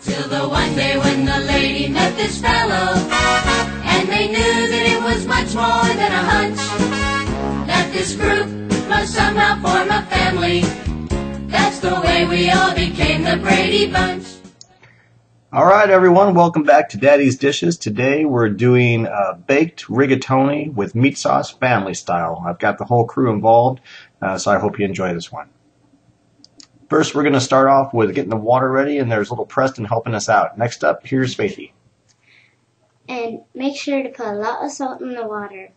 Till the one day when the lady met this fellow, and they knew that it was much more than a hunch, that this group must somehow form a family. That's the way we all became the Brady Bunch. Alright everyone, welcome back to Daddy's Dishes. Today we're doing baked rigatoni with meat sauce family style. I've got the whole crew involved, so I hope you enjoy this one. First we're going to start off with getting the water ready, and there's little Preston helping us out. Next up, here's Faithy. And make sure to put a lot of salt in the water.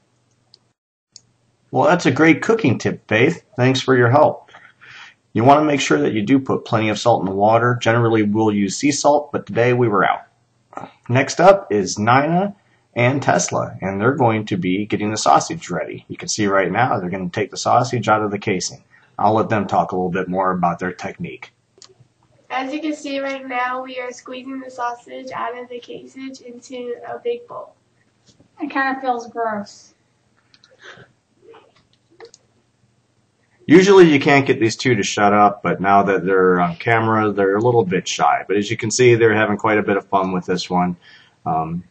Well, that's a great cooking tip, Faith. Thanks for your help. You want to make sure that you do put plenty of salt in the water. Generally, we'll use sea salt, but today we were out. Next up is Nina and Tesla, and they're going to be getting the sausage ready. You can see right now they're going to take the sausage out of the casing. I'll let them talk a little bit more about their technique. As you can see right now, we are squeezing the sausage out of the casing into a big bowl. It kind of feels gross. Usually you can't get these two to shut up, but now that they're on camera, they're a little bit shy. But as you can see, they're having quite a bit of fun with this one.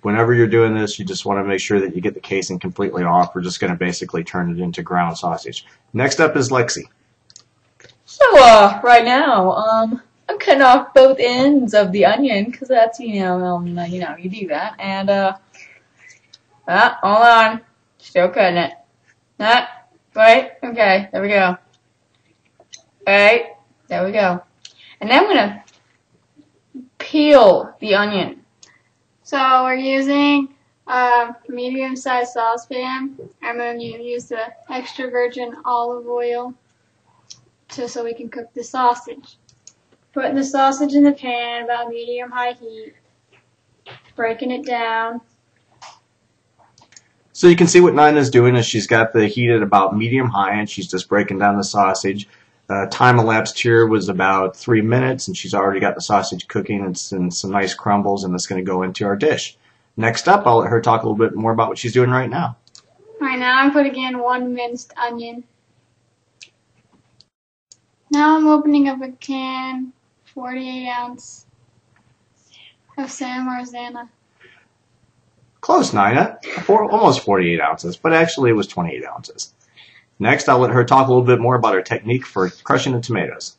Whenever you're doing this, you just want to make sure that you get the casing completely off. We're just going to basically turn it into ground sausage. Next up is Lexi. So, right now, I'm cutting off both ends of the onion, because that's, you do that. And, hold on. Still cutting it. Wait, okay, there we go. Alright, there we go. And then I'm going to peel the onion. So we're using a medium-sized saucepan. I'm going to use the extra virgin olive oil so we can cook the sausage. Putting the sausage in the pan about medium-high heat. Breaking it down. So you can see what Nina's doing is she's got the heat at about medium-high, and she's just breaking down the sausage. Time elapsed here was about 3 minutes, and she's already got the sausage cooking. It's in some nice crumbles, and it's going to go into our dish. Next up, I'll let her talk a little bit more about what she's doing right now. Right now I'm putting in 1 minced onion. Now I'm opening up a can, 48 ounce of San Marzano. Close, Nina. Almost 48 ounces, but actually it was 28 ounces. Next, I'll let her talk a little bit more about her technique for crushing the tomatoes.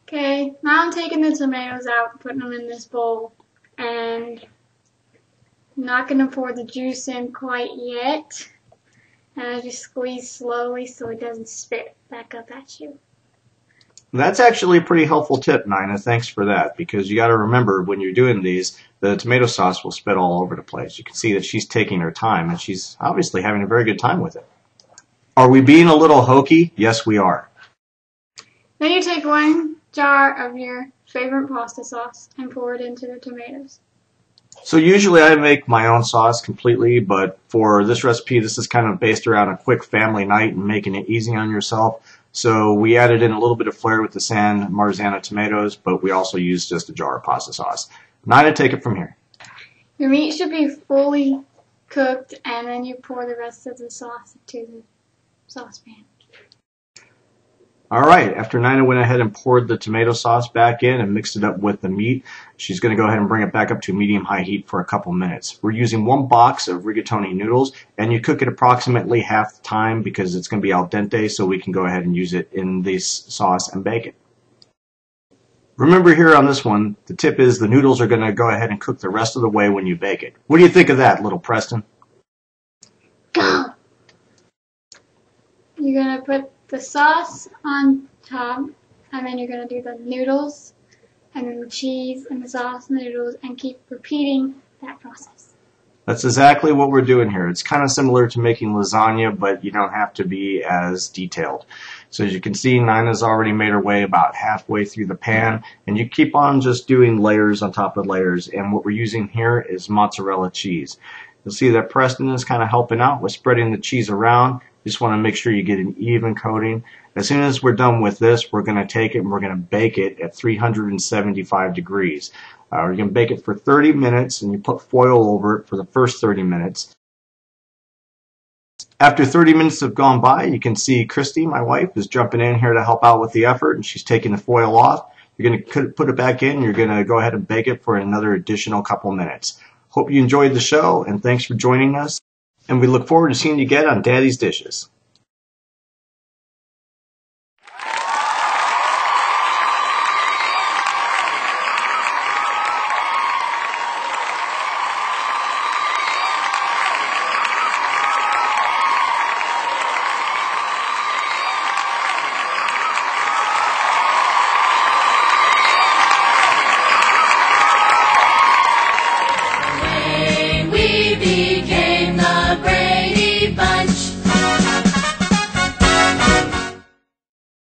Okay, now I'm taking the tomatoes out and putting them in this bowl, and I'm not going to pour the juice in quite yet. And I just squeeze slowly so it doesn't spit back up at you. That's actually a pretty helpful tip, Nina. Thanks for that, because you got to remember when you're doing these, the tomato sauce will spit all over the place. You can see that she's taking her time, and she's obviously having a very good time with it. Are we being a little hokey? Yes, we are. Now you take 1 jar of your favorite pasta sauce and pour it into the tomatoes. So usually I make my own sauce completely, but for this recipe, this is kind of based around a quick family night and making it easy on yourself. So we added in a little bit of flair with the San Marzano tomatoes, but we also used just a jar of pasta sauce. Nina, take it from here. Your meat should be fully cooked, and then you pour the rest of the sauce into the saucepan. Alright, after Nina went ahead and poured the tomato sauce back in and mixed it up with the meat, she's going to go ahead and bring it back up to medium-high heat for a couple minutes. We're using 1 box of rigatoni noodles, and you cook it approximately half the time because it's going to be al dente, so we can go ahead and use it in this sauce and bake it. Remember here on this one, the tip is the noodles are going to go ahead and cook the rest of the way when you bake it. What do you think of that, little Preston? Go! You're going to put the sauce on top, and then you're going to do the noodles, and then the cheese, and the sauce, and the noodles, and keep repeating that process. That's exactly what we're doing here. It's kind of similar to making lasagna, but you don't have to be as detailed. So as you can see, Nina's already made her way about halfway through the pan, and you keep on just doing layers on top of layers, and what we're using here is mozzarella cheese. You'll see that Preston is kind of helping out with spreading the cheese around. You just want to make sure you get an even coating. As soon as we're done with this, we're going to take it and we're going to bake it at 375 degrees. We're going to bake it for 30 minutes, and you put foil over it for the first 30 minutes. After 30 minutes have gone by, you can see Christy, my wife, is jumping in here to help out with the effort, and she's taking the foil off. You're going to put it back in. You're going to go ahead and bake it for another additional couple minutes. Hope you enjoyed the show, and thanks for joining us. And we look forward to seeing you again on Daddy's Dishes.